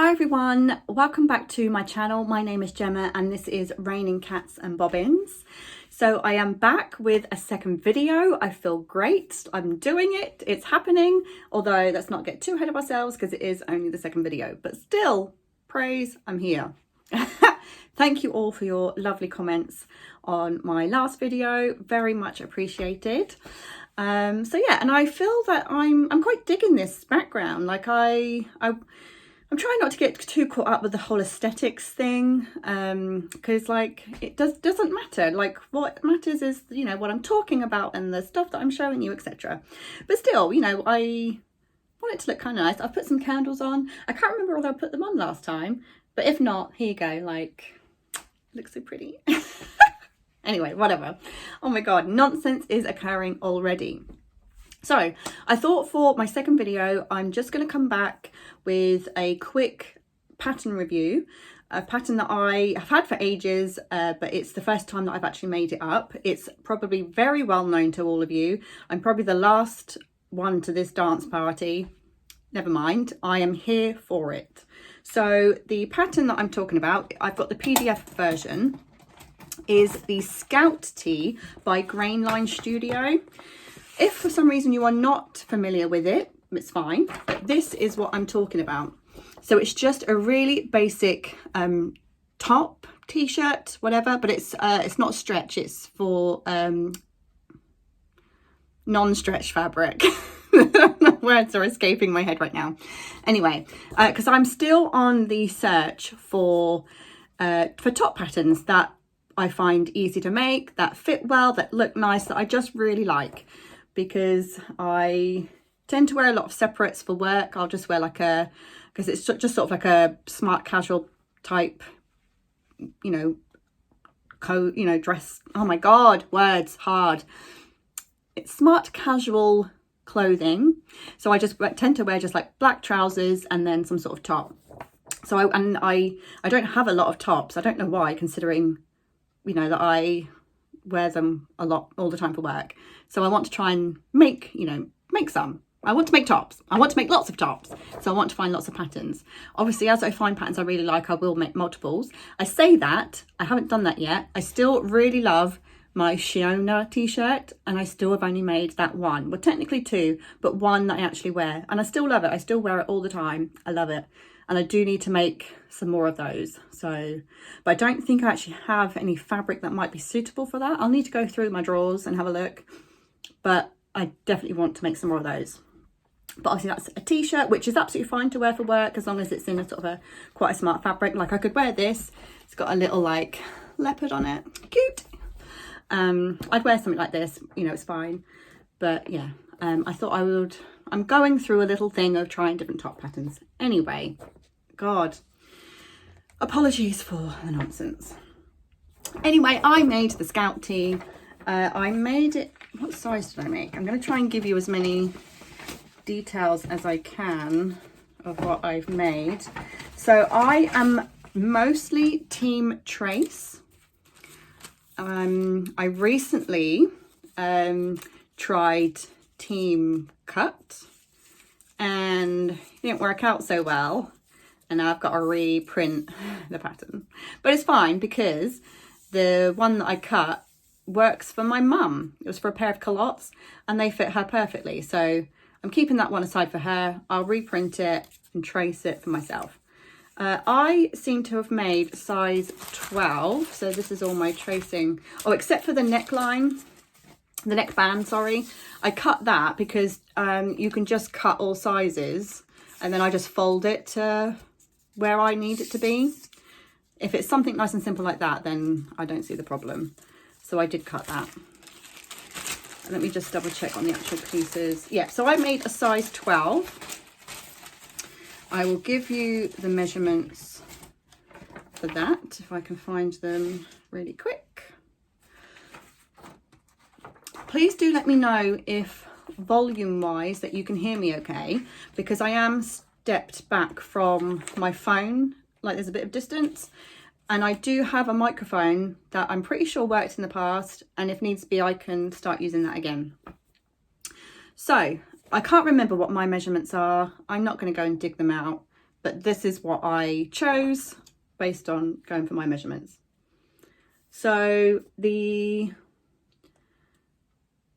Hi everyone, welcome back to my channel. My name is Gemma and this is Raining Cats and Bobbins. So I am back with a second video. I feel great. I'm doing it. It's happening. Although let's not get too ahead of ourselves because it is only the second video, but still, praise, I'm here. Thank you all for your lovely comments on my last video. Very much appreciated. So yeah, and I feel that I'm quite digging this background. Like I'm trying not to get too caught up with the whole aesthetics thing, because like it doesn't matter. Like what matters is, you know, what I'm talking about and the stuff that I'm showing you, etc. But still, you know, I want it to look kind of nice. I've put some candles on. I can't remember whether I put them on last time, but if not, here you go. Like, looks so pretty. Anyway, whatever. Oh my god, nonsense is occurring already. So I thought for my second video, I'm just going to come back with a quick pattern review, a pattern that I have had for ages, but it's the first time that I've actually made it up. It's probably very well known to all of you. I'm probably the last one to this dance party. Never mind, I am here for it. So the pattern that I'm talking about, I've got the PDF version, is the Scout Tee by Grainline Studio. If for some reason you are not familiar with it, it's fine, but this is what I'm talking about. So it's just a really basic top, t-shirt, whatever, but it's not stretch, it's for non-stretch fabric. Words are escaping my head right now. Anyway, because I'm still on the search for top patterns that I find easy to make, that fit well, that look nice, that I just really like. Because I tend to wear a lot of separates for work. I'll just wear like because it's just sort of like a smart casual type, you know, coat, you know, dress. Oh my god, words, hard. It's smart casual clothing. So I just tend to wear just like black trousers and then some sort of top. So I don't have a lot of tops. I don't know why, considering, you know, that I wear them a lot all the time for work. So I want to try and make some. I want to make tops. I want to make lots of tops. So I want to find lots of patterns. Obviously, as I find patterns I really like, I will make multiples. I say that, I haven't done that yet. I still really love my Shiona t-shirt, and I still have only made that one. Well, technically two, but one that I actually wear. And I still love it. I still wear it all the time. I love it. And I do need to make some more of those. So, but I don't think I actually have any fabric that might be suitable for that. I'll need to go through my drawers and have a look. But I definitely want to make some more of those. But obviously that's a t-shirt, which is absolutely fine to wear for work as long as it's in a sort of quite a smart fabric. Like I could wear this. It's got a little like leopard on it. Cute. I'd wear something like this, you know, it's fine. But yeah, I thought I'm going through a little thing of trying different top patterns. Anyway, God, apologies for the nonsense. Anyway, I made the Scout Tee. I made it, what size did I make? I'm going to try and give you as many details as I can of what I've made. So I am mostly Team Trace. I recently tried Team Cut and it didn't work out so well, and now I've got to reprint the pattern. But it's fine because the one that I cut works for my mum. It was for a pair of culottes and they fit her perfectly, so I'm keeping that one aside for her. I'll reprint it and trace it for myself. I seem to have made size 12, so this is all my tracing. Oh, except for the neckline, the neckband, sorry. I cut that because you can just cut all sizes and then I just fold it to where I need it to be. If it's something nice and simple like that, then I don't see the problem. So I did cut that. And let me just double check on the actual pieces. Yeah, so I made a size 12. I will give you the measurements for that, if I can find them really quick. Please do let me know if volume-wise that you can hear me okay, because I am stepped back from my phone, like there's a bit of distance. And I do have a microphone that I'm pretty sure worked in the past, and if needs be, I can start using that again. So I can't remember what my measurements are. I'm not going to go and dig them out, but this is what I chose based on going for my measurements. So the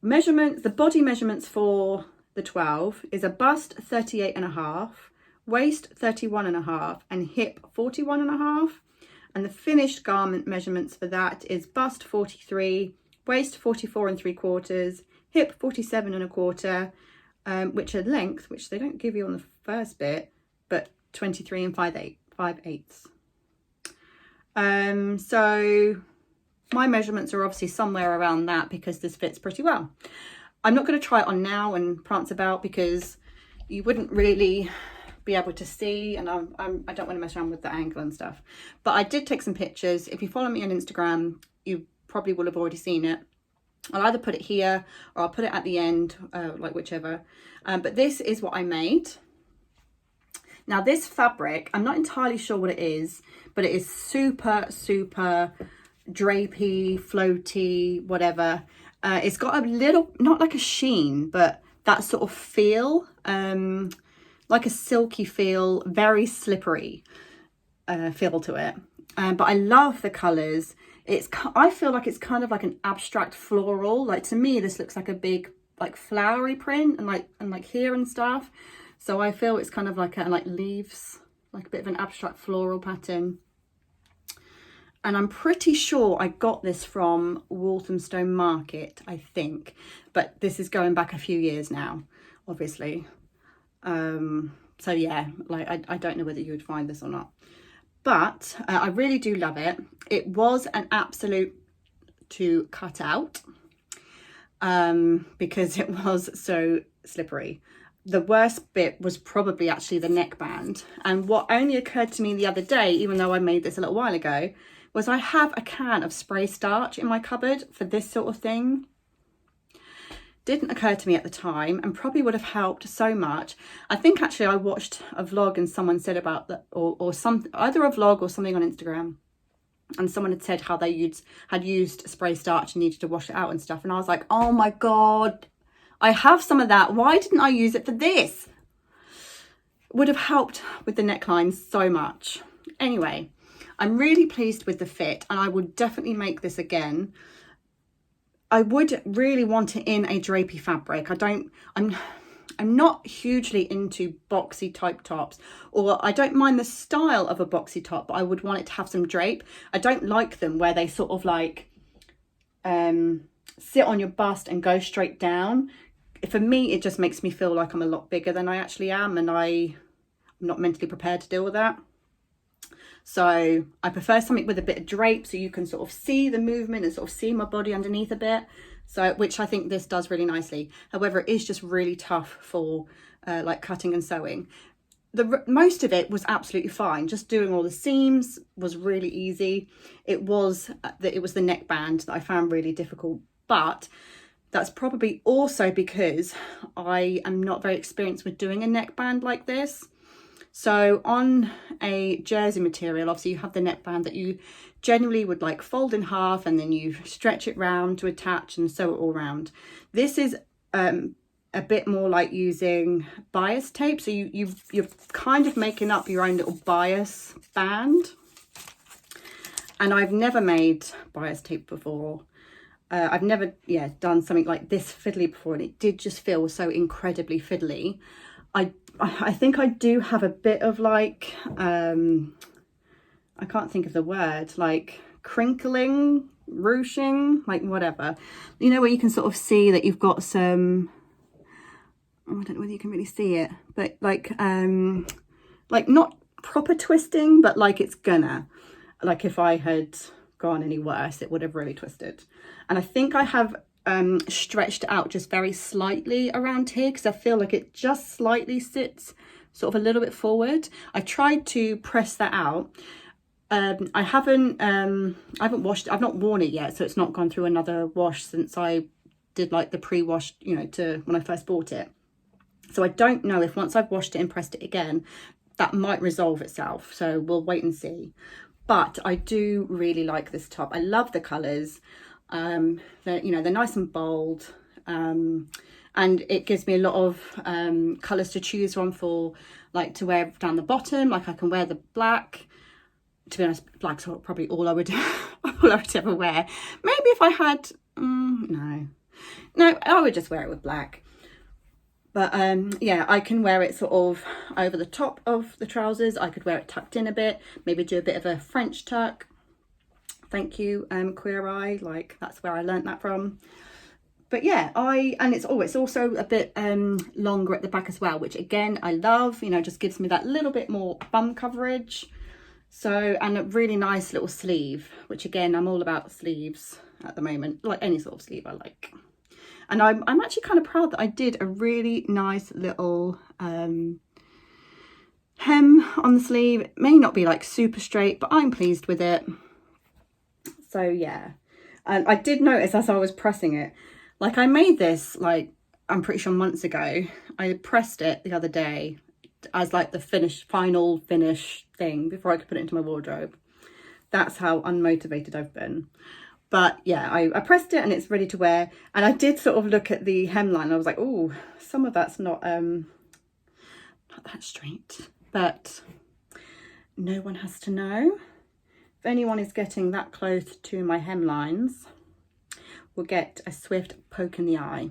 measurements, the body measurements for the 12 is a bust 38.5, waist 31.5, and hip 41.5. And the finished garment measurements for that is bust 43, waist 44.75, hip 47.25, which are length, which they don't give you on the first bit, but 23 and 5/8. So my measurements are obviously somewhere around that because this fits pretty well. I'm not going to try it on now and prance about because you wouldn't really be able to see, and I don't want to mess around with the angle and stuff. But I did take some pictures. If you follow me on Instagram, you probably will have already seen it. I'll either put it here or I'll put it at the end, like whichever. But this is what I made. Now this fabric, I'm not entirely sure what it is, but it is super, super drapey, floaty, whatever. It's got a little, not like a sheen, but that sort of feel, like a silky feel, very slippery feel to it. But I love the colours. I feel like it's kind of like an abstract floral. Like to me, this looks like a big like flowery print and like here and stuff. So I feel it's kind of like leaves, like a bit of an abstract floral pattern. And I'm pretty sure I got this from Walthamstow Market, I think. But this is going back a few years now, obviously. So yeah, like I don't know whether you would find this or not. But I really do love it. It was an absolute to cut out because it was so slippery. The worst bit was probably actually the neckband. And what only occurred to me the other day, even though I made this a little while ago, was I have a can of spray starch in my cupboard for this sort of thing. Didn't occur to me at the time and probably would have helped so much. I think actually I watched a vlog and someone said about that, or some, either a vlog or something on Instagram, and someone had said how they had used spray starch and needed to wash it out and stuff. And I was like, oh my God, I have some of that. Why didn't I use it for this? Would have helped with the neckline so much. Anyway, I'm really pleased with the fit and I would definitely make this again. I would really want it in a drapey fabric. I'm not hugely into boxy type tops, or I don't mind the style of a boxy top, but I would want it to have some drape. I don't like them where they sort of like sit on your bust and go straight down. For me, it just makes me feel like I'm a lot bigger than I actually am, and I'm not mentally prepared to deal with that. So I prefer something with a bit of drape so you can sort of see the movement and sort of see my body underneath a bit. So, which I think this does really nicely. However, it is just really tough for like cutting and sewing. Most of it was absolutely fine. Just doing all the seams was really easy. It was the neckband that I found really difficult, but that's probably also because I am not very experienced with doing a neckband like this. So on a jersey material, obviously you have the neckband that you generally would like fold in half and then you stretch it round to attach and sew it all round. This is a bit more like using bias tape. So you're kind of making up your own little bias band. And I've never made bias tape before. I've never done something like this fiddly before, and it did just feel so incredibly fiddly. I think I do have a bit of like, I can't think of the word, like crinkling, ruching, like whatever. You know, where you can sort of see that you've got some, I don't know whether you can really see it, but like not proper twisting, but like it's gonna, like if I had gone any worse, it would have really twisted. And I think I have stretched out just very slightly around here because I feel like it just slightly sits sort of a little bit forward. I tried to press that out. I haven't washed it. I've not worn it yet, so it's not gone through another wash since I did like the pre-wash, you know, to when I first bought it. So I don't know if once I've washed it and pressed it again, that might resolve itself. So we'll wait and see. But I do really like this top. I love the colours. They're nice and bold. And and it gives me a lot of colours to choose from for like to wear down the bottom. Like I can wear the black. To be honest, black's probably all I would all I would ever wear. Maybe if I had no, I would just wear it with black. But yeah, I can wear it sort of over the top of the trousers. I could wear it tucked in a bit, maybe do a bit of a French tuck. Thank you, Queer Eye, like that's where I learnt that from. But yeah, and it's also a bit longer at the back as well, which again I love, you know, just gives me that little bit more bum coverage. So, and a really nice little sleeve, which again, I'm all about sleeves at the moment, like any sort of sleeve I like. And I'm actually kind of proud that I did a really nice little hem on the sleeve. It may not be like super straight, but I'm pleased with it. So yeah, and I did notice as I was pressing it, like I made this like, I'm pretty sure months ago. I pressed it the other day as like the final finish thing before I could put it into my wardrobe. That's how unmotivated I've been. But yeah, I pressed it and it's ready to wear. And I did sort of look at the hemline. I was like, oh, some of that's not that straight. But no one has to know. If anyone is getting that close to my hemlines, will get a swift poke in the eye.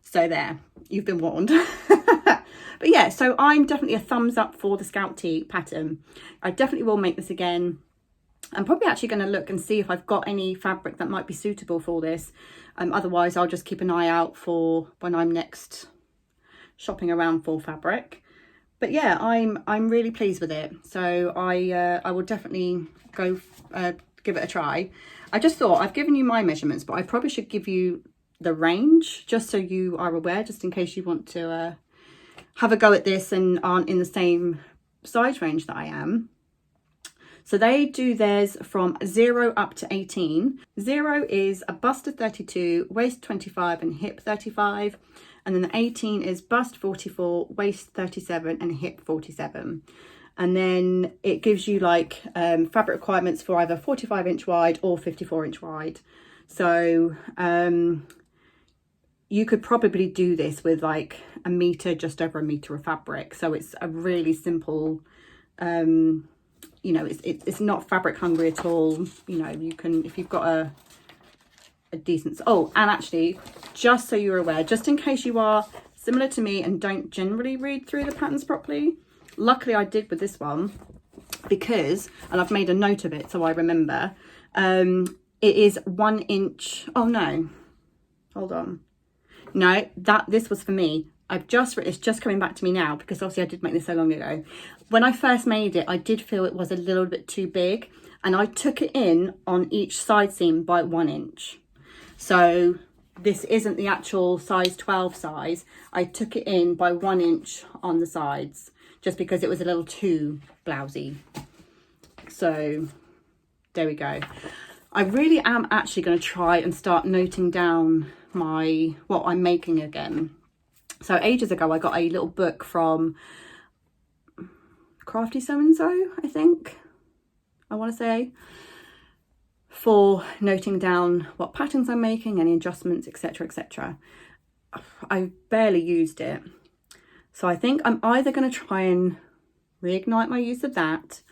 So there, you've been warned. But yeah, so I'm definitely a thumbs up for the Scout Tee pattern. I definitely will make this again. I'm probably actually going to look and see if I've got any fabric that might be suitable for this. Otherwise, I'll just keep an eye out for when I'm next shopping around for fabric. But yeah, I'm really pleased with it. So I will definitely go give it a try. I just thought I've given you my measurements, but I probably should give you the range just so you are aware, just in case you want to have a go at this and aren't in the same size range that I am. So they do theirs from 0 up to 18. 0 is a bust of 32, waist 25 and hip 35. And then the 18 is bust 44, waist 37 and hip 47. And then it gives you like fabric requirements for either 45-inch wide or 54-inch wide. So you could probably do this with like a meter, just over a meter of fabric. So it's a really simple, you know, it's not fabric hungry at all. You know, you can, if you've got a decent, oh, and actually, just so you're aware, just in case you are similar to me and don't generally read through the patterns properly, luckily I did with this one because, and I've made a note of it so I remember, it is 1 inch, oh no, hold on. No, this was for me. It's just coming back to me now because obviously I did make this so long ago. When I first made it, I did feel it was a little bit too big and I took it in on each side seam by 1 inch. So this isn't the actual size 12 size. I took it in by 1 inch on the sides just because it was a little too blousy. So there we go. I really am actually going to try and start noting down what I'm making again. So ages ago I got a little book from Crafty So-and-so, I think, I want to say, for noting down what patterns I'm making, any adjustments, etc, etc. I barely used it. So I think I'm either going to try and reignite my use of that,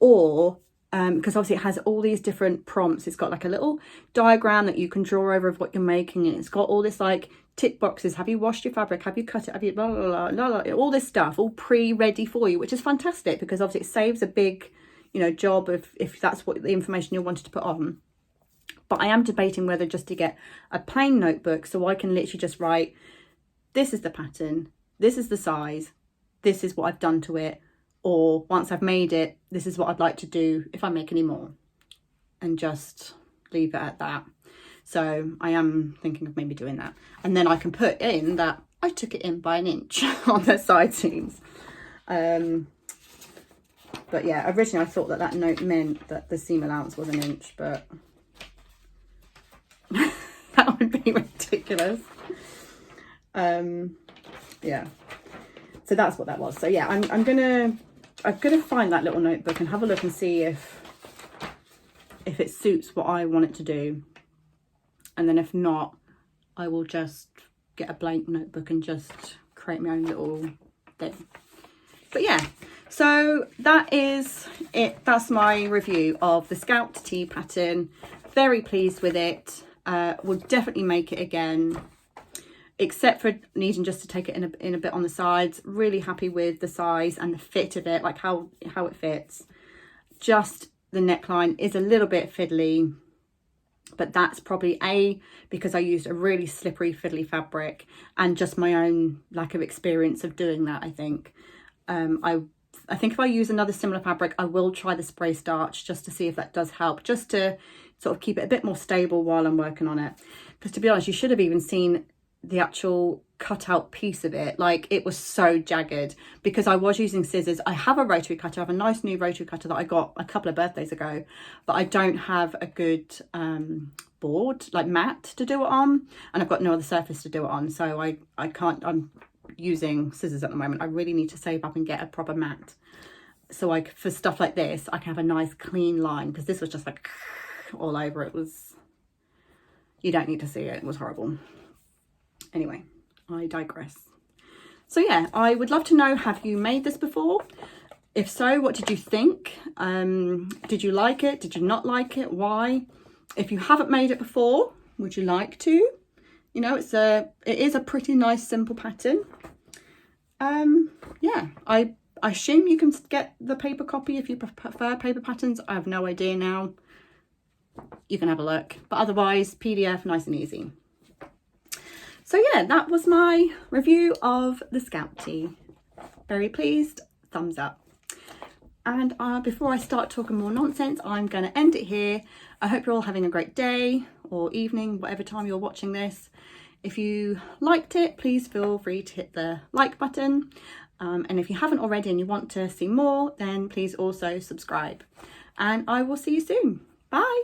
or because obviously it has all these different prompts. It's got like a little diagram that you can draw over of what you're making, and it's got all this like tick boxes. Have you washed your fabric? Have you cut it? Have you blah, blah, blah, blah, blah, all this stuff all pre-ready for you, which is fantastic because obviously it saves a big, you know, job if that's what the information you wanted to put on. But I am debating whether just to get a plain notebook so I can literally just write, this is the pattern, this is the size, this is what I've done to it, or once I've made it, this is what I'd like to do if I make any more, and just leave it at that. So I am thinking of maybe doing that, and then I can put in that I took it in by 1 inch on the side seams. But yeah, originally I thought that note meant that the seam allowance was 1 inch, but that would be ridiculous. Yeah, so that's what that was. So yeah, I'm gonna find that little notebook and have a look and see if it suits what I want it to do, and then if not, I will just get a blank notebook and just create my own little thing. But yeah, so that is it. That's my review of the Scout Tea pattern. Very pleased with it. Will definitely make it again, except for needing just to take it in a bit on the sides. Really happy with the size and the fit of it, like how it fits. Just the neckline is a little bit fiddly, but that's probably because I used a really slippery fiddly fabric and just my own lack of experience of doing that. I think I think if I use another similar fabric, I will try the spray starch just to see if that does help, just to sort of keep it a bit more stable while I'm working on it. Because to be honest, you should have even seen the actual cutout piece of it. Like, it was so jagged because I was using scissors. I have a rotary cutter. I have a nice new rotary cutter that I got a couple of birthdays ago, but I don't have a good board, like mat, to do it on, and I've got no other surface to do it on, so I can't. I'm using scissors at the moment. I really need to save up and get a proper mat, so for stuff like this I can have a nice clean line, because this was just like all over. It was, you don't need to see it. It was horrible. Anyway, I digress. So yeah, I would love to know, have you made this before? If so, what did you think? Did you like it? Did you not like it? Why? If you haven't made it before, would you like to? You know, it is a pretty nice simple pattern. Yeah, I assume you can get the paper copy if you prefer paper patterns. I have no idea now. You can have a look, but otherwise PDF, nice and easy. So yeah, that was my review of the Scout Tea. Very pleased, thumbs up. And before I start talking more nonsense, I'm going to end it here. I hope you're all having a great day or evening, whatever time you're watching this. If you liked it, please feel free to hit the like button. And if you haven't already and you want to see more, then please also subscribe. And I will see you soon. Bye.